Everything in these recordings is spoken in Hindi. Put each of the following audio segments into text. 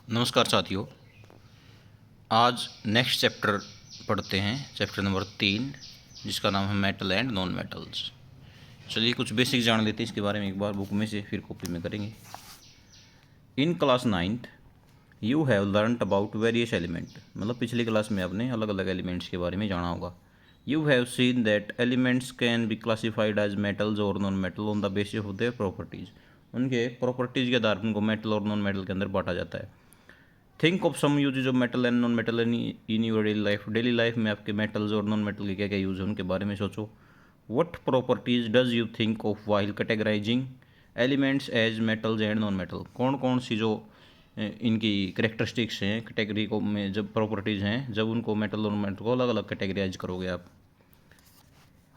नमस्कार साथियों। आज नेक्स्ट चैप्टर पढ़ते हैं, चैप्टर नंबर 3, जिसका नाम है मेटल एंड नॉन मेटल्स। चलिए कुछ बेसिक जान लेते हैं इसके बारे में एक बार बुक में से, फिर कॉपी में करेंगे। In class 9th you have learned about various element, मतलब पिछली क्लास में आपने अलग अलग एलिमेंट्स के बारे में जाना होगा। You have seen that elements can be classified as metals और non metal on the basis of their properties. उनके प्रॉपर्टीज़ के आधार पर उनको मेटल और नॉन मेटल के अंदर बांटा जाता है। Think of some usages of metal and non metal in your daily life. Daily life में आपके मेटल्स और नॉन मेटल के क्या क्या यूज़ है उनके बारे में सोचो। What properties does you think of while categorising elements as metals and non metal. कौन कौन सी जो इनकी करेक्टरिस्टिक्स हैं कैटेगरी को में, जब प्रॉपर्टीज़ हैं, जब उनको मेटल और नॉन मेटल को अलग अलग कैटेगराइज करोगे आप।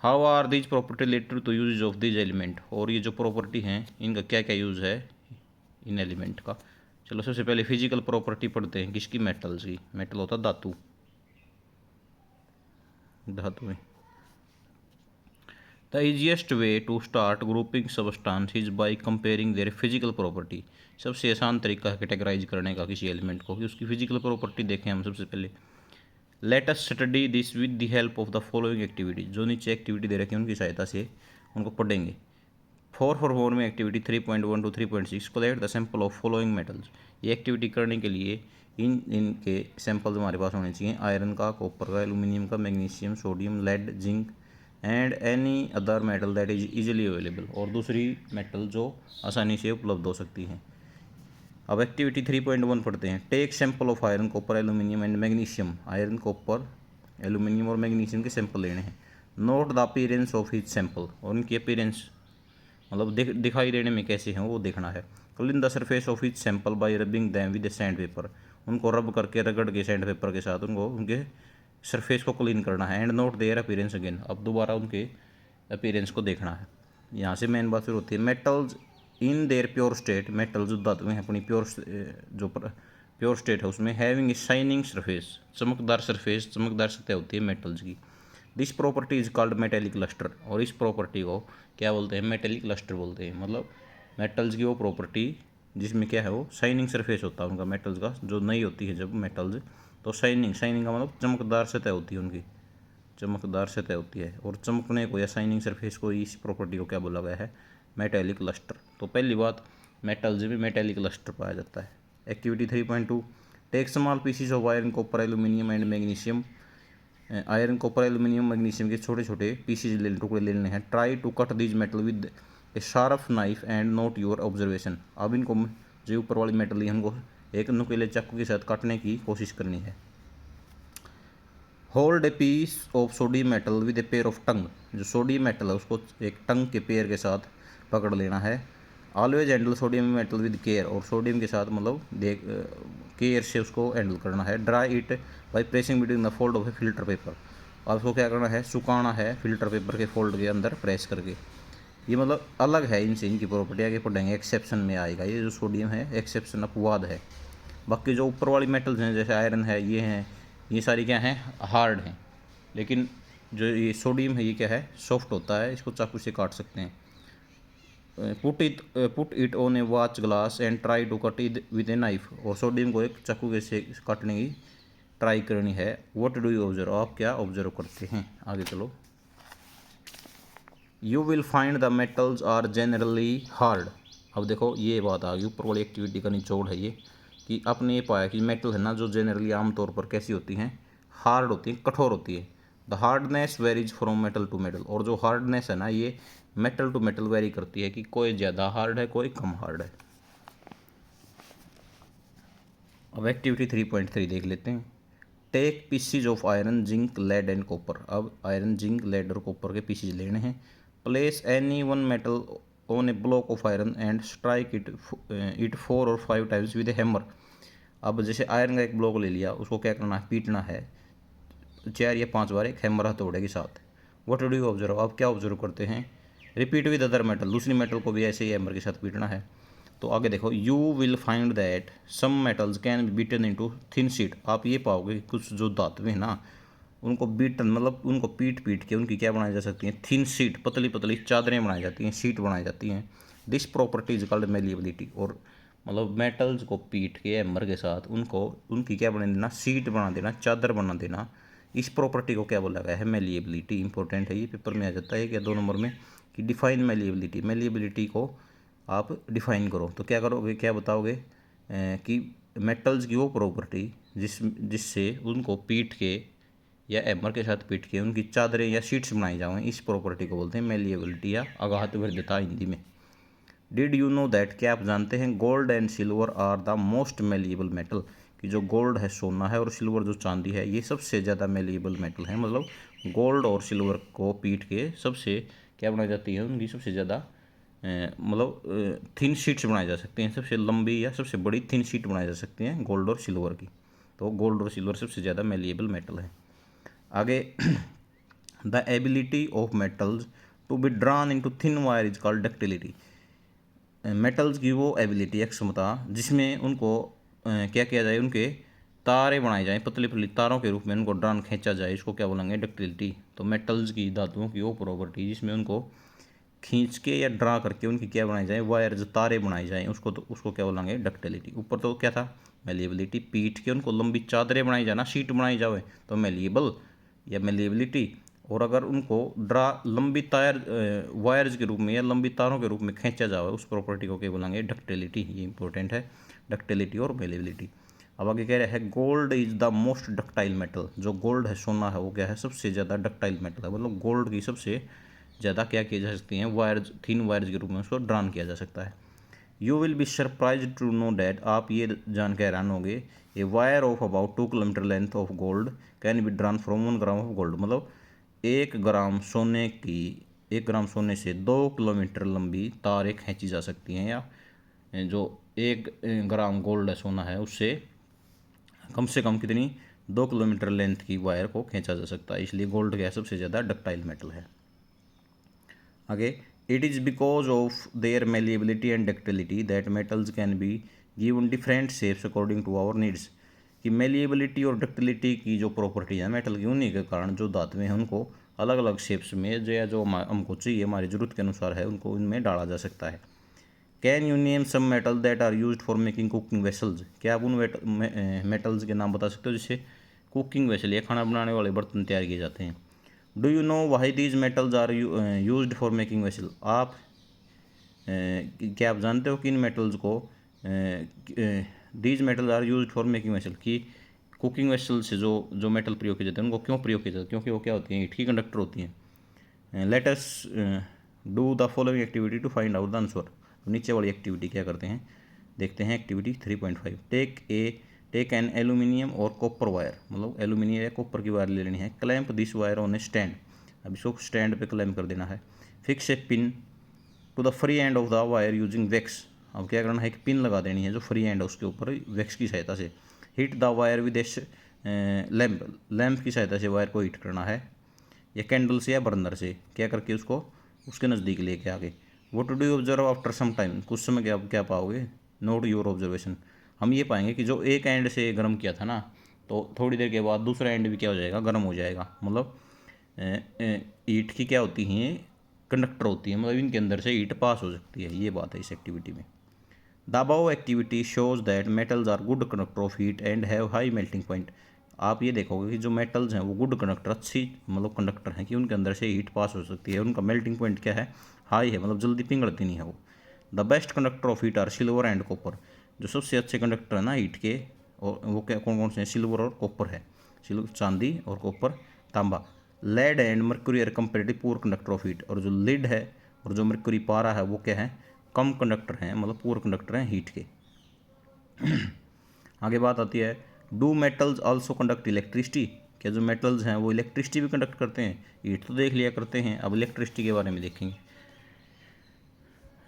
How are these property related to use of these element, और ये जो प्रॉपर्टी हैं इनका क्या क्या यूज़ है इन एलिमेंट का। चलो सबसे पहले फिजिकल प्रॉपर्टी पढ़ते हैं किसकी, मेटल्स की। मेटल होता धातु, धातु में। The easiest way to start grouping substance is by comparing their physical property. सबसे आसान तरीका है कैटेगराइज करने का किसी एलिमेंट को कि उसकी फिजिकल प्रॉपर्टी देखें हम सबसे पहले। Let us study this with the help of the following activity. जो नीचे एक्टिविटी दे रखी है उनकी सहायता से उनको पढ़ेंगे। 4 में activity 3.1 to 3.6 collect the sample of following metals. ये एक्टिविटी करने के लिए इनके सैंपल्स हमारे पास होने चाहिए। आयरन का, कॉपर का, एल्यूमिनियम का, magnesium, sodium, lead, zinc and any other metal that is easily available, और दूसरी मेटल जो आसानी से उपलब्ध हो सकती हैं। अब एक्टिविटी 3.1 पढ़ते हैं। Take sample of iron, copper, aluminium and magnesium. Iron, copper, aluminium और मैग्नीशियम के सैंपल लेने हैं। Note the appearance of each sample, और उनकी अपीयरेंस मतलब दिखाई देने में कैसे हैं वो देखना है। Clean the surface of each sample bye rubbing them with sand paper. उनको रब करके, रगड़ के सैंड पेपर के साथ उनको उनके सरफेस को क्लीन करना है। And note their appearance again, अब दोबारा उनके अपीयरेंस को देखना है। यहाँ से मेन बात शुरू होती है। Metals in their pure state, metal जो धातु में अपनी प्योर स्टेट है उसमें, हैविंग शाइनिंग सरफेस, चमकदार सरफेस, चमकदार सतह होती है मेटल्स की। This property is called metallic lustre, और इस प्रॉपर्टी को क्या बोलते हैं, मेटेलिक लस्टर बोलते हैं। मतलब मेटल्स की वो प्रॉपर्टी जिसमें क्या है, वो शाइनिंग सरफेस होता है उनका मेटल्स का, जो नहीं होती है जब मेटल्स, तो शाइनिंग का मतलब चमकदार सतह होती है उनकी, चमकदार सतह होती है। और चमकने को या शाइनिंग सरफेस को, इस प्रॉपर्टी को क्या बोला गया है, मेटेलिक लस्टर। तो पहली बात, मेटल्स में मेटेलिक लस्टर पाया जाता है। Activity 3.2 take small pieces of iron, copper, aluminium and magnesium. Iron, copper, aluminium, magnesium के छोटे छोटे पीसीज टुकड़े ले लेने हैं। Try to cut these metal with a sharp knife and note your observation. अब इनको जो ऊपर वाली मेटल है उनको एक नुकीले चाकू के साथ काटने की कोशिश करनी है। Hold a piece of sodium metal with a pair of tong. जो सोडियम मेटल है उसको एक टंग के पेयर के साथ पकड़ लेना है। Always handle sodium metal with care, और सोडियम के साथ मतलब देख केयर से उसको हैंडल करना है। Dry it by pressing between the fold of A filter paper. और उसको क्या करना है, सुखाना है फिल्टर पेपर के फोल्ड के अंदर प्रेस करके। ये मतलब अलग है इनसे, इनकी प्रॉपर्टी आगे पढ़ेंगे, एक्सेप्शन में आएगा। ये जो सोडियम है एक्सेप्शन अपवाद है। बाकी जो ऊपर वाली मेटल्स हैं जैसे आयरन है, ये हैं, ये सारी क्या हैं, हार्ड हैं। लेकिन जो ये सोडियम है ये क्या है, सॉफ्ट होता है, इसको चाकू से काट सकते हैं। Put it on a watch glass and try to cut it with a knife. और सोडियम को एक चाकू के से काटने की ट्राई करनी है। व्हाट डू यू ऑब्जर्व, आप क्या ऑब्जर्व करते हैं। आगे चलो। You will find the metals are generally hard. अब देखो ये बात आ गई, ऊपर वाली एक्टिविटी का निचोड़ है ये, कि आपने ये पाया कि मेटल है ना जो जनरली आमतौर पर कैसी होती हैं, हार्ड होती हैं, कठोर होती है। The hardness varies from metal to metal. और जो हार्डनेस है ना ये मेटल टू मेटल वेरी करती है, कि कोई ज़्यादा हार्ड है कोई कम हार्ड है। अब एक्टिविटी 3.3 देख लेते हैं। Take pieces of iron, zinc, lead and copper. अब आयरन, जिंक, लेड और कॉपर के पीसीज लेने हैं। Place any one metal on a block of iron and strike it 4 or 5 times with a hammer. अब जैसे आयरन का एक ब्लॉक ले लिया, उसको क्या करना है, पीटना है 4 या 5 बार एक हैमर हथौड़े के साथ। व्हाट डू यू ऑब्जर्व, आप क्या ऑब्जर्व करते हैं। रिपीट विद अदर मेटल, दूसरी मेटल को भी ऐसे ही हैमर के साथ पीटना है। तो आगे देखो, you will find that some metals can be beaten into thin sheet. आप ये पाओगे कुछ जो धातु है ना, उनको बीटन मतलब उनको पीट पीट के उनकी क्या बनाई जा सकती हैं, थिन शीट, पतली पतली चादरें बनाई जाती हैं, शीट बनाई जाती हैं। This property is called malleability. और मतलब मेटल्स को पीट के हैमर के साथ उनको उनकी क्या बना देना, सीट बना देना, चादर बना देना। इस प्रॉपर्टी को क्या बोला गया है, मेलिएबिलिटी। इंपॉर्टेंट है, ये पेपर में आ जाता है 1 या 2 नंबर में कि डिफाइन मेलिएबिलिटी। मेलिएबिलिटी को आप डिफाइन करो तो क्या करोगे, क्या बताओगे कि मेटल्स की वो प्रॉपर्टी जिससे उनको पीट के या हैमर के साथ पीट के उनकी चादरें या शीट्स बनाई जाएं, इस प्रॉपर्टी को बोलते हैं मेलिएबिलिटी या आघात विरुद्धता हिंदी में। डिड यू नो दैट, क्या आप जानते हैं, gold and silver are the most malleable metal, कि जो गोल्ड है सोना है और सिल्वर जो चांदी है ये सबसे ज़्यादा मेलिएबल मेटल है। मतलब गोल्ड और सिल्वर को पीट के सबसे क्या बनाई जाती है, उनकी सबसे ज़्यादा मतलब थिन शीट्स बनाई जा सकती हैं, सबसे लंबी या सबसे बड़ी थिन शीट बनाई जा सकती हैं गोल्ड और सिल्वर की। तो गोल्ड और सिल्वर सबसे ज़्यादा मेलिएबल मेटल है। आगे the ability of metals to be drawn into thin wire is called ductility. Metals की वो एबिलिटी या क्षमता जिसमें उनको क्या किया जाए, उनके तारे बनाए जाएं, पतली पतली तारों के रूप में उनको ड्रॉन खींचा जाए, इसको क्या बोलेंगे, डक्टिलिटी। तो मेटल्स की, धातुओं की वो प्रॉपर्टी जिसमें उनको खींच के या ड्रा करके उनकी क्या बनाई जाए, वायर जो तारे बनाई जाएं, उसको क्या बोलेंगे, डक्टिलिटी। ऊपर तो क्या था, मेलिएबिलिटी। पीट के उनको लंबी चादरें बनाई जाए ना, शीट बनाई जाए तो मेलिएबल या मेलिएबिलिटी। और अगर उनको ड्रा लंबी तार वायर्स के रूप में या लंबी तारों के रूप में खींचा जाए, उस प्रॉपर्टी को क्या बोलेंगे, डक्टिलिटी। ये इंपॉर्टेंट है, डक्टिलिटी और मेलिएबिलिटी। अब आगे कह रहे हैं gold is the most ductile metal. जो गोल्ड है, सोना है, वो क्या है, सबसे ज़्यादा डक्टाइल मेटल है। मतलब गोल्ड की सबसे ज़्यादा क्या किया जा सकती हैं, वायर्स, थिन वायर्स के रूप में उसको ड्रॉन किया जा सकता है। You will be surprise to know that, आप ये जान के हैरान होंगे, a wire of about 2 kilometre length of gold can be drawn from 1 gram of gold. मतलब 1 ग्राम सोने से 2 किलोमीटर लंबी तारें खींची जा सकती हैं, या जो 1 ग्राम गोल्ड है, सोना है, उससे कम से कम कितनी, 2 किलोमीटर लेंथ की वायर को खींचा जा सकता है। इसलिए गोल्ड क्या सबसे ज़्यादा डक्टाइल मेटल है। आगे, it is because of their malleability and ductility that metals can be given different shapes according to our needs. कि मेलिएबिलिटी और डक्टिलिटी की जो प्रॉपर्टी है मेटल की, उन्हीं के कारण जो धातुएं हैं उनको अलग अलग शेप्स में जो हमको चाहिए, हमारी ज़रूरत के अनुसार है, उनको इनमें डाला जा सकता है। Can you name some metal that are used for making cooking vessels. क्या आप उन मेटल्स के नाम बता सकते हो जिससे कुकिंग वेसल या खाना बनाने वाले बर्तन तैयार किए जाते हैं। Do you know why these metals are used for making vessel. आप क्या आप जानते हो कि इन मेटल्स को these metals are used for making vessel, कि कुकिंग वेसल से जो मेटल प्रयोग किए जाते हैं उनको क्यों प्रयोग किया जाता है, क्योंकि वो क्या होती हैं, हीट की कंडक्टर होती हैं। Let us do the following activity to find out the answer. नीचे वाली एक्टिविटी क्या करते हैं, देखते हैं। एक्टिविटी 3.5, टेक एन एल्यूमिनियम और कॉपर वायर। मतलब एल्यूमिनियम या कॉपर की वायर ले लेनी है। Clamp this wire on a stand. अब इसको स्टैंड पे क्लैंप कर देना है। Fix a pin to the free end of the wire using wax. अब क्या करना है, एक पिन लगा देनी है जो फ्री एंड है उसके ऊपर वैक्स की सहायता से। Hit the wire with lamp की सहायता से वायर को हिट करना है, या कैंडल से या बर्नर से, क्या करके उसको उसके नज़दीक लेके आगे। What do you observe after some time. कुछ समय क्या पाओगे, नोट योर ऑब्जर्वेशन। हम ये पाएंगे कि जो एक एंड से गर्म किया था ना, तो थोड़ी देर के बाद दूसरा एंड भी क्या हो जाएगा, गर्म हो जाएगा। मतलब हीट की क्या होती हैं, कंडक्टर होती है, मतलब इनके अंदर से हीट पास हो सकती है। ये बात है इस एक्टिविटी में। The above activity shows that metals are good conductor of heat and have high melting point. आप ये देखोगे कि जो मेटल्स हैं वो गुड कंडक्टर, अच्छी मतलब कंडक्टर हैं, कि उनके अंदर से हीट पास हो सकती है, उनका मेल्टिंग पॉइंट क्या है, हाई है, मतलब जल्दी पिघलती नहीं है वो। The best conductor of heat are silver and copper. जो सबसे अच्छे कंडक्टर है ना हीट के, और वो क्या कौन कौन से हैं, सिल्वर और कॉपर है। सिल्वर चांदी और कॉपर तांबा। Lead and mercury are comparative poor conductor of heat. और जो लिड है और जो मर्क्यूरी पारा है वो क्या है, कम कंडक्टर हैं, मतलब पुअर कंडक्टर हैं हीट के। आगे बात आती है, do metals also conduct electricity. क्या जो मेटल्स हैं वो इलेक्ट्रिसिटी भी कंडक्ट करते हैं। हीट तो देख लिया करते हैं, अब इलेक्ट्रिसिटी के बारे में देखेंगे।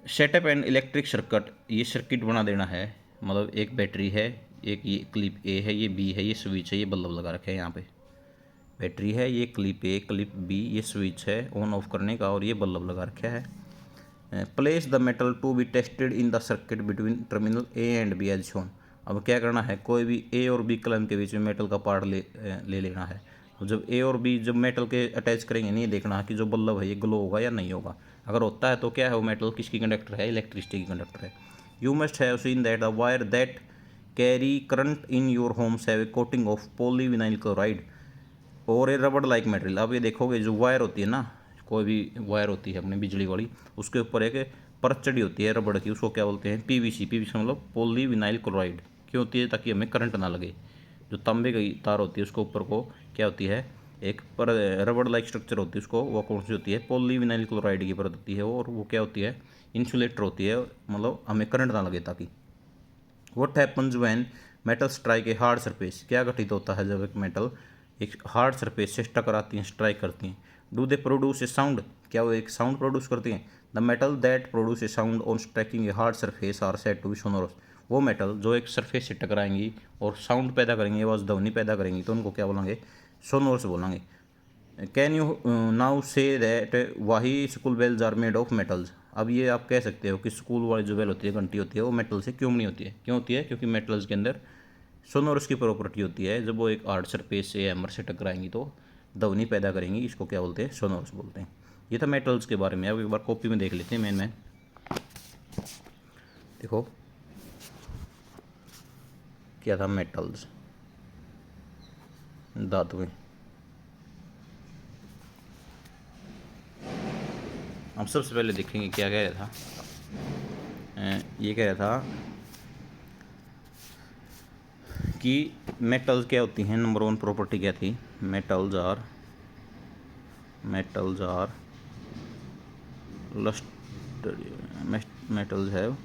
सेटअप एंड इलेक्ट्रिक सर्किट, ये सर्किट बना देना है। मतलब एक बैटरी है, एक ये क्लिप ए है, ये बी है, ये स्विच है, ये बल्ब लगा रखा है यहाँ पे। बैटरी है, ये क्लिप ए, क्लिप बी, ये स्विच है ऑन ऑफ करने का, और ये बल्ब लगा रखा है। Place the metal to be tested in the circuit between terminal A and B as shown. अब क्या करना है, कोई भी ए और बी क्लैंप के बीच में मेटल का पार्ट ले लेना है। जब ए और बी जब मेटल के अटैच करेंगे, नहीं देखना कि जो बल्ब है ये ग्लो होगा या नहीं होगा। अगर होता है तो क्या है, वो मेटल किसकी कंडक्टर है, इलेक्ट्रिसिटी की कंडक्टर है। You must have seen that the wire that carry current in your homes have a coating of polyvinyl chloride और ए रबड़ लाइक मटेरियल। अब ये देखोगे जो वायर होती है ना, कोई भी वायर होती है अपनी बिजली वाली, उसके ऊपर एक परत चढ़ी होती है रबड़ की, उसको क्या बोलते हैं? पीवीसी। पीवीसी मतलब पॉलीविनाइल क्लोराइड। क्यों होती है? ताकि हमें करंट ना लगे। जो तांबे की तार होती है उसके ऊपर को क्या होती है? एक पर रबड़ लाइक स्ट्रक्चर होती है, उसको वो कौन सी होती है? पॉलीविनाइल क्लोराइड की परत होती है, और वो क्या होती है? इंसुलेटर होती है, मतलब हमें करंट ना लगे ताकि। What happens when metal strike a hard surface? क्या घटित होता है जब एक मेटल एक हार्ड सरफेस से टकराती हैं, स्ट्राइक करती हैं? Do they produce a sound? क्या वो एक साउंड प्रोड्यूस करती हैं? The metal that produce a sound on striking a hard surface are said to be sonorous. वो मेटल जो एक सरफेस से टकराएंगी और साउंड पैदा करेंगी, आवाज ध्वनि पैदा करेंगी, तो उनको क्या बोलेंगे? सोनोरस बोलेंगे। Can you now say that why school bells are made of metals? अब ये आप कह सकते हो कि स्कूल वाली जो बेल होती है, घंटी होती है, वो मेटल से क्यों नहीं होती है? क्यों होती है? क्योंकि मेटल्स के अंदर सोनोरस की प्रॉपर्टी होती है। जब वो एक हार्ड सरफेस से हैमर से टकराएंगी तो ध्वनि पैदा करेंगी, इसको क्या बोलते हैं? सोनोरस बोलते हैं। ये था मेटल्स के बारे में। अब एक बार कॉपी में देख लेते हैं मेन में। देखो क्या था मेटल्स, धातुएं। हम सबसे पहले देखेंगे क्या कह रहा था। ये कह रहा था कि मेटल्स क्या होती हैं। नंबर 1 प्रॉपर्टी क्या थी? Metals are lust metals have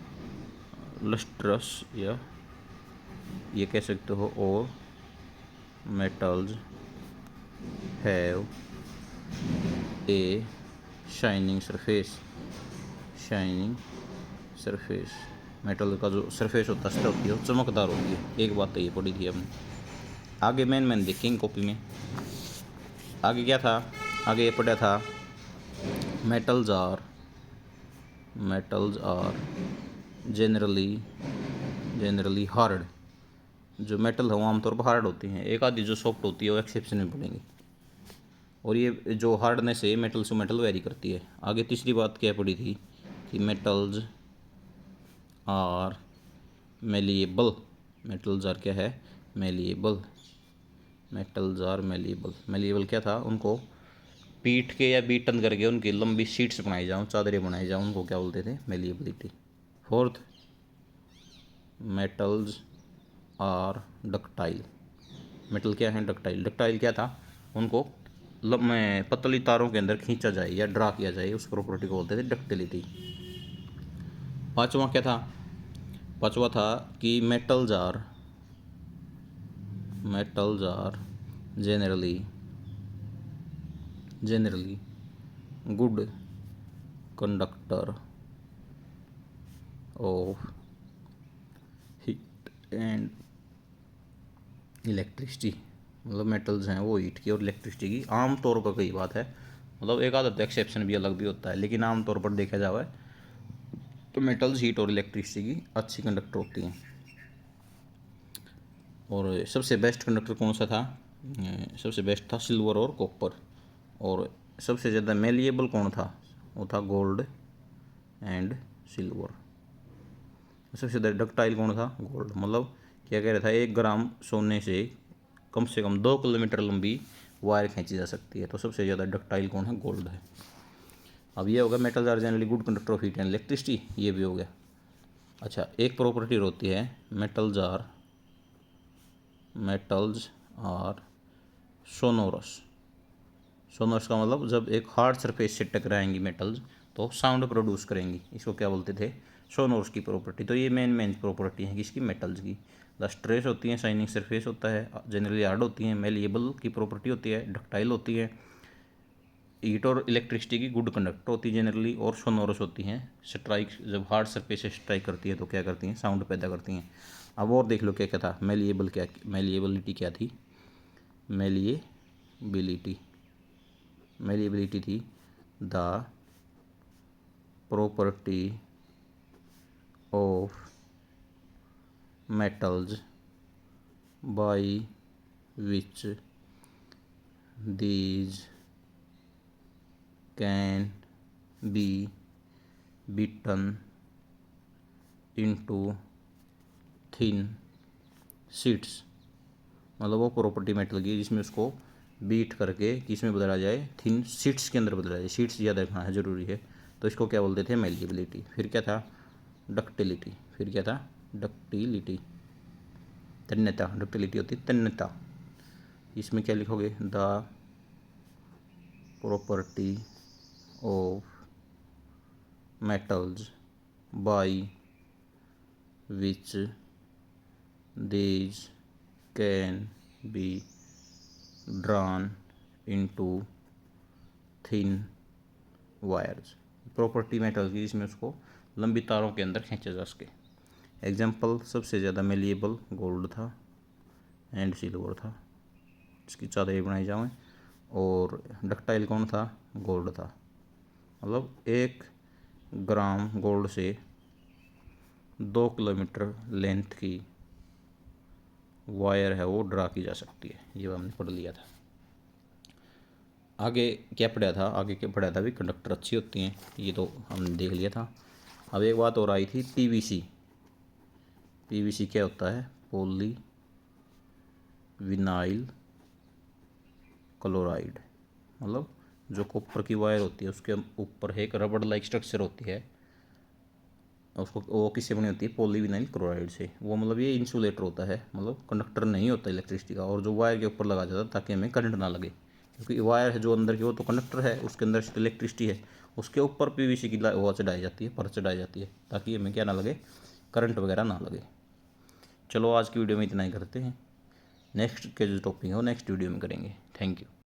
lustrous, या ये कह सकते हो, और metals have a shining surface. Shining surface, metal का जो सरफेस होता है, सतह होती है, वो चमकदार होती है। एक बात तो ये पढ़ी थी हमने। आगे मैंने देखेंगे कॉपी में। आगे क्या था? आगे ये पढ़ा था मेटल्स आर जनरली हार्ड। जो मेटल है वो आमतौर पर हार्ड होती हैं। एक आधी जो सॉफ्ट होती है वो एक्सेप्शन में पड़ेंगी, और ये जो हार्डनेस है मेटल से मेटल वेरी करती है। आगे तीसरी बात क्या पड़ी थी कि metals are malleable. Metals are क्या है? Malleable. Metals are malleable. Malleable क्या था? उनको पीट के या बीटन करके उनकी लंबी शीट्स बनाई जाऊँ, चादरें बनाई जाऊँ, उनको क्या बोलते थे? Malleability. Fourth, metals are ductile. Metal क्या है? डक्टाइल। डक्टाइल क्या था? उनको पतली तारों के अंदर खींचा जाए या ड्रा किया जाए, उस प्रॉपर्टी को बोलते थे डक्टिलिटी। पांचवा क्या था? पांचवा था कि metals are generally good conductor of heat and electricity। मतलब मेटल्स हैं वो हीट की और इलेक्ट्रिसिटी की आम तौर पर कई बात है। मतलब एक आधा एक्सेप्शन भी अलग भी होता है, लेकिन आम तौर पर देखा जाए तो मेटल्स हीट और इलेक्ट्रिसिटी की अच्छी कंडक्टर होती हैं। और सबसे बेस्ट कंडक्टर कौन सा था? सबसे बेस्ट था सिल्वर और कॉपर। और सबसे ज़्यादा मेलिएबल कौन था? वो था गोल्ड एंड सिल्वर। सबसे ज़्यादा डक्टाइल कौन था? गोल्ड। मतलब क्या कह रहा था? 1 ग्राम सोने से कम 2 किलोमीटर लंबी वायर खींची जा सकती है। तो सबसे ज़्यादा डक्टाइल कौन है? गोल्ड है। अब ये होगा metals are generally good conductor of heat and electricity, ये भी हो गया। अच्छा, एक प्रॉपर्टी होती है मेटल्स आर सोनोरस। सोनोरस का मतलब जब एक हार्ड सरफेस से टकराएंगी मेटल्स तो साउंड प्रोड्यूस करेंगी, इसको क्या बोलते थे? सोनोरस की प्रॉपर्टी। तो ये मेन प्रॉपर्टी है किसकी? मेटल्स की। लस्ट्रेस होती हैं, शाइनिंग सरफेस होता है, जनरली हार्ड होती हैं, मेलिएबल की प्रॉपर्टी होती है, डक्टाइल होती है, हीट और इलेक्ट्रिसिटी की गुड कंडक्टर होती है जनरली, और सोनोरस होती हैं। स्ट्राइक जब हार्ड सरफेस से स्ट्राइक करती है तो क्या करती हैं? साउंड पैदा करती हैं। अब और देख लो क्या क्या था। मेलिएबिलिटी क्या थी? मेलिएबिलिटी थी the property of metals by which these can be beaten into thin sheets, मतलब वो प्रॉपर्टी मेटल की जिसमें उसको बीट करके किस में बदला जाए, थिन शीट्स के अंदर बदला जाए। शीट्स ज़्यादा रखना है ज़रूरी है, तो इसको क्या बोलते थे, मेलिएबिलिटी। फिर क्या था, डक्टिलिटी। फिर क्या था, डक्टिलिटी, तन्यता। डक्टिलिटी होती है तन्यता। इसमें क्या लिखोगे, the property of metals by which these can be drawn into thin wires। Property metal की जिसमें उसको लंबी तारों के अंदर खींचा जा सके। एग्जाम्पल, सबसे ज़्यादा मेलिएबल गोल्ड था एंड सिल्वर था, इसकी चादरें बनाई जाएं। और डक्टाइल कौन था, गोल्ड था। मतलब 1 ग्राम गोल्ड से 2 किलोमीटर लेंथ की वायर है वो ड्रा की जा सकती है। ये हमने पढ़ लिया था। आगे क्या पढ़ा था, आगे क्या पढ़ा था भी, कंडक्टर अच्छी होती हैं, ये तो हमने देख लिया था। अब एक बात और आई थी, पीवीसी। पीवीसी क्या होता है, पॉली विनाइल क्लोराइड। मतलब जो कॉपर की वायर होती है उसके ऊपर एक रबड़ लाइक स्ट्रक्चर होती है, उसको वो किससे बनी होती है, पॉलीविनाइल क्लोराइड से। वो मतलब ये इंसुलेटर होता है, मतलब कंडक्टर नहीं होता इलेक्ट्रिसिटी का, और जो वायर के ऊपर लगा जाता है ताकि हमें करंट ना लगे, क्योंकि वायर है जो अंदर की वो तो कंडक्टर है, उसके अंदर इलेक्ट्रिसिटी है, उसके ऊपर पीवीसी की वो चढ़ाई जाती है, परत चढ़ाई जाती है, ताकि हमें क्या ना लगे, करंट वगैरह ना लगे। चलो आज की वीडियो में इतना ही करते हैं, नेक्स्ट के जो टॉपिक है वो नेक्स्ट वीडियो में करेंगे। Thank you.